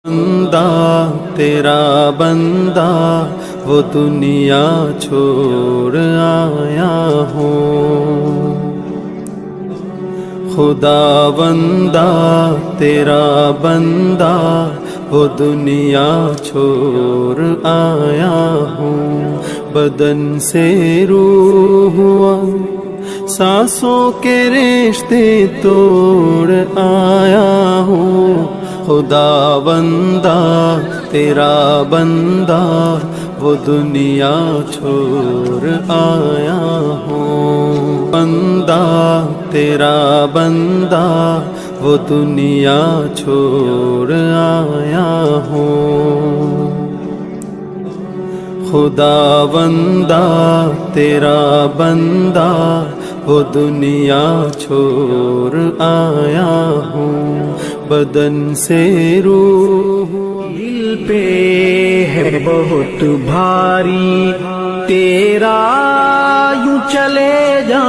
بندہ تیرا بندہ وہ دنیا چھوڑ آیا ہوں، خدا بندہ تیرا بندہ وہ دنیا چھوڑ آیا ہوں، بدن سے روح ہوا سانسوں کے رشتے توڑ آیا ہوں، خدا بندہ تیرا بندہ وہ دنیا چھوڑ آیا ہوں، بندہ تیرا بندہ وہ دنیا چھوڑ آیا ہوں، خدا بندہ تیرا بندہ وہ دنیا چھوڑ آیا ہوں، بدن سے روح دل پہ ہے بہت بھاری تیرا یوں چلے جا